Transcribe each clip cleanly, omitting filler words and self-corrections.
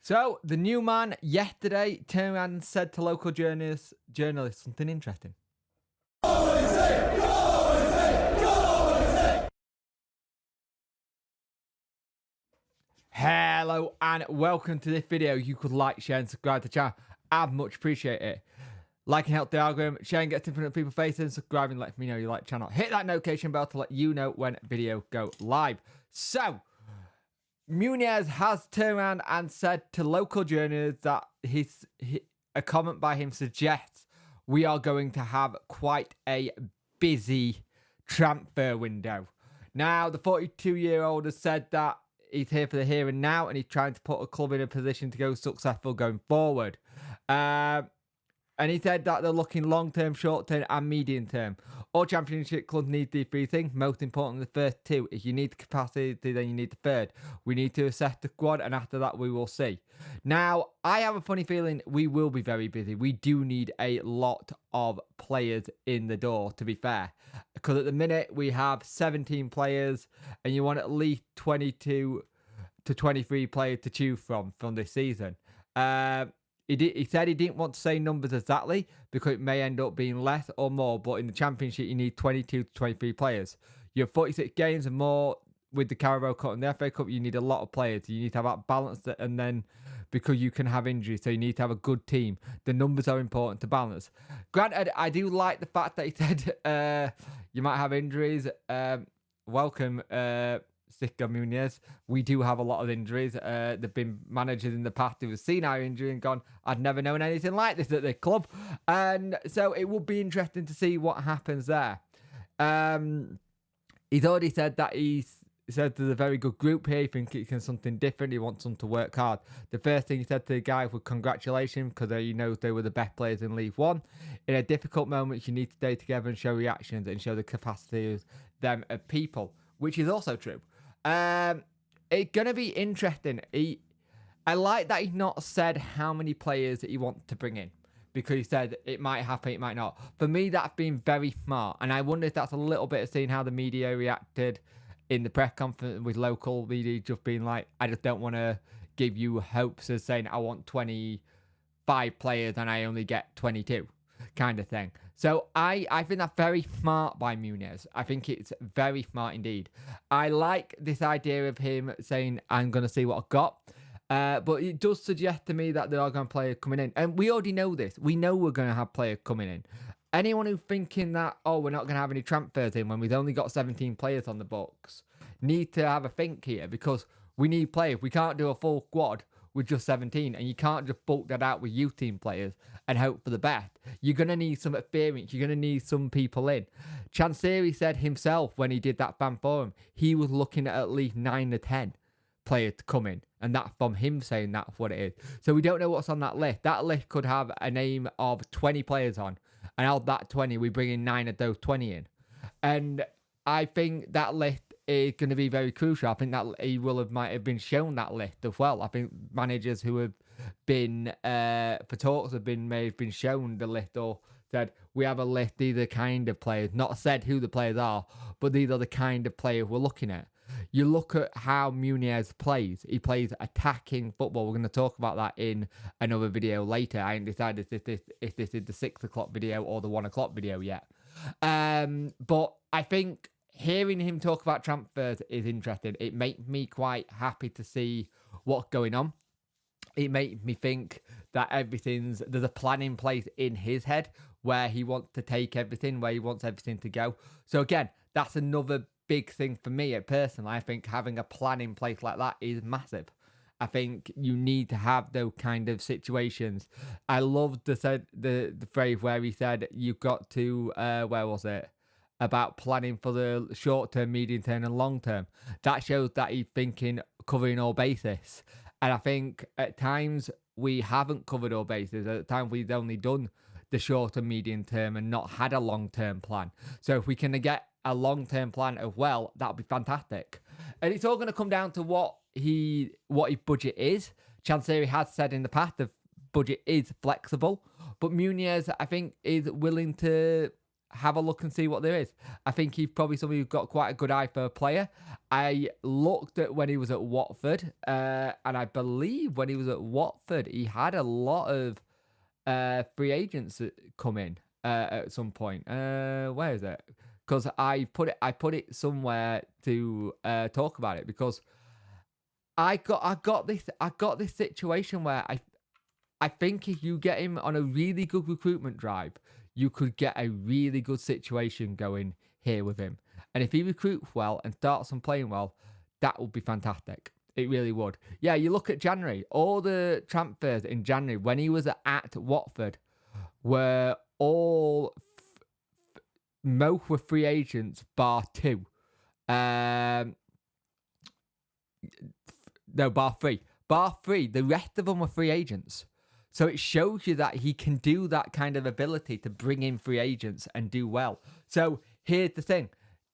So, the new man yesterday turned around and said to local journalists something interesting. Hello and welcome to this video. You could like, share and subscribe to the channel. I'd much appreciate it. Liking help the algorithm, sharing gets in front of people's faces, and subscribing lets me know you like the channel. Hit that notification bell to let you know when video go live. So, Munoz has turned around and said to local journalists that a comment by him suggests we are going to have quite a busy transfer window. Now, the 42-year-old has said that he's here for the here and now, and he's trying to put a club in a position to go successful going forward. And he said that they're looking long-term, short-term, and medium-term. All championship clubs need these three things. Most importantly, the first two. If you need the capacity, then you need the third. We need to assess the squad, and after that, we will see. Now, I have a funny feeling we will be very busy. We do need a lot of players in the door, to be fair. Because at the minute, we have 17 players, and you want at least 22 to 23 players to choose from this season. He said he didn't want to say numbers exactly because it may end up being less or more, but in the Championship, you need 22 to 23 players. You have 46 games and more with the Carabao Cup and the FA Cup. You need a lot of players. You need to have that balance, and then because you can have injuries, so you need to have a good team. The numbers are important to balance. Granted, I do like the fact that he said you might have injuries. Welcome, Sitka Munoz. We do have a lot of injuries. There've been managers in the past who have seen our injury and gone, I'd never known anything like this at the club. And so it will be interesting to see what happens there. He's already said that he's said there's a very good group here. He thinks it's something different. He wants them to work hard. The first thing he said to the guy was congratulations, because he knows they were the best players in League One. In a difficult moment, you need to stay together and show reactions and show the capacity of them of people, which is also true. It's gonna be interesting. I like that he's not said how many players that he wants to bring in, because he said it might happen, it might not. For me, that's been very smart, and I wonder if that's a little bit of seeing how the media reacted in the press conference with local media, just being like, I just don't want to give you hopes of saying I want 25 players and I only get 22 kind of thing. So I think that's very smart by Munoz. I think it's very smart indeed. I like this idea of him saying, I'm going to see what I've got. But it does suggest to me that there are going to players coming in. And we already know this. We know we're going to have players coming in. Anyone who's thinking that, oh, we're not going to have any transfers in when we've only got 17 players on the books, need to have a think here, because we need players. We can't do a full squad with just 17, and you can't just bulk that out with youth team players and hope for the best. You're going to need some experience. You're going to need some people in. Chansiri said himself when he did that fan forum, he was looking at least 9 to 10 players to come in, and that's from him saying that's what it is. So we don't know what's on that list. That list could have a name of 20 players on, and out of that 20, we bring in 9 of those 20 in. And I think that list is going to be very crucial. I think that he might have been shown that list as well. I think managers who have been for talks may have been shown the list, or said we have a list. These are the kind of players, not said who the players are, but these are the kind of players we're looking at. You look at how Munoz plays. He plays attacking football. We're going to talk about that in another video later. I haven't decided if this is the 6 o'clock video or the 1 o'clock video yet. But I think hearing him talk about transfers is interesting. It makes me quite happy to see what's going on. It makes me think that there's a plan in place in his head where he wants to take everything, where he wants everything to go. So again, that's another big thing for me personally. I think having a plan in place like that is massive. I think you need to have those kind of situations. I loved the phrase where he said you've got to where was it? About planning for the short term, medium term, and long term. That shows that he's thinking covering all bases. And I think at times we haven't covered all bases. At times we've only done the short and medium term and not had a long term plan. So if we can get a long term plan as well, that'd be fantastic. And it's all going to come down to what his budget is. Chansiri has said in the past the budget is flexible, but Munoz, I think, is willing to have a look and see what there is. I think he's probably somebody who's got quite a good eye for a player. I looked at when he was at Watford, and I believe when he was at Watford, he had a lot of free agents that come in at some point. Where is it? Because I put it somewhere to talk about it because I got this situation where I think if you get him on a really good recruitment drive, you could get a really good situation going here with him. And if he recruits well and starts on playing well, that would be fantastic. It really would. Yeah, you look at January, all the transfers in January when he was at Watford were all most were free agents, bar two. Um, no, bar three. Bar three, the rest of them were free agents. So it shows you that he can do that kind of ability to bring in free agents and do well. So here's the thing.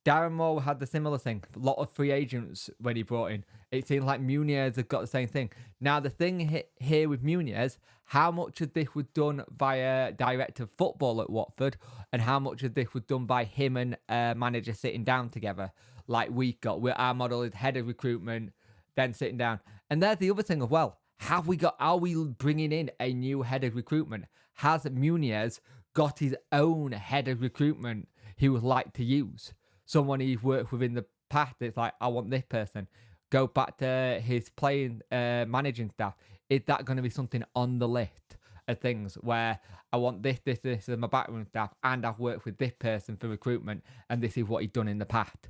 Darren Moore had the similar thing. A lot of free agents when he brought in. It seems like Munoz have got the same thing. Now, the thing here with Munoz, how much of this was done via director of football at Watford and how much of this was done by him and manager sitting down together like we got. Where our model is head of recruitment, then sitting down. And there's the other thing as well. Are we bringing in a new head of recruitment? Has Munoz got his own head of recruitment he would like to use? Someone he's worked with in the past. It's like, I want this person. Go back to his playing, managing staff. Is that going to be something on the list of things where I want this as my backroom staff, and I've worked with this person for recruitment, and this is what he's done in the past?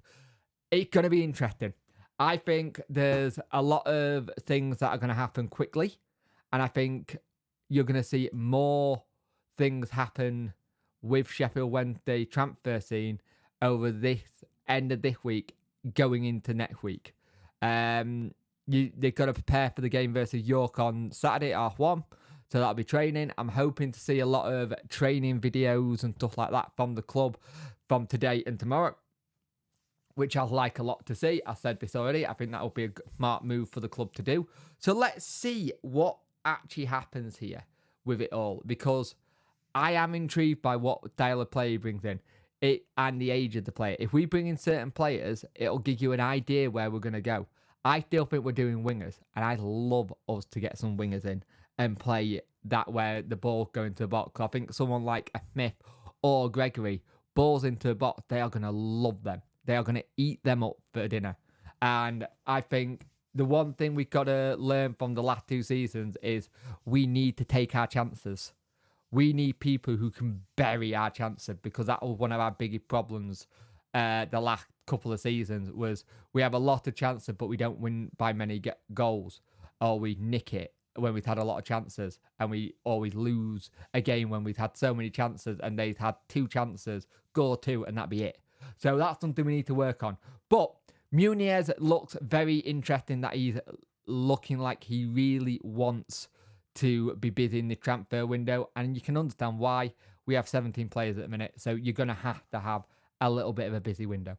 It's going to be interesting. I think there's a lot of things that are going to happen quickly, and I think you're going to see more things happen with Sheffield Wednesday transfer scene over this end of this week going into next week. They've got to prepare for the game versus York on Saturday at 1:30, so that'll be training. I'm hoping to see a lot of training videos and stuff like that from the club from today and tomorrow, which I like a lot to see. I said this already. I think that will be a smart move for the club to do. So let's see what actually happens here with it all, because I am intrigued by what style of play he brings in and the age of the player. If we bring in certain players, it'll give you an idea where we're going to go. I still think we're doing wingers, and I'd love us to get some wingers in and play that where the ball going to the box. I think someone like a Smith or Gregory, balls into the box, they are going to love them. They are going to eat them up for dinner. And I think the one thing we've got to learn from the last 2 seasons is we need to take our chances. We need people who can bury our chances, because that was one of our biggest problems the last couple of seasons. Was we have a lot of chances, but we don't win by many goals, or we nick it when we've had a lot of chances, and we always lose a game when we've had so many chances and they've had 2 chances, goal 2, and that'd be it. So that's something we need to work on. But Munoz looks very interesting, that he's looking like he really wants to be busy in the transfer window, and you can understand why. We have 17 players at the minute, so you're going to have a little bit of a busy window.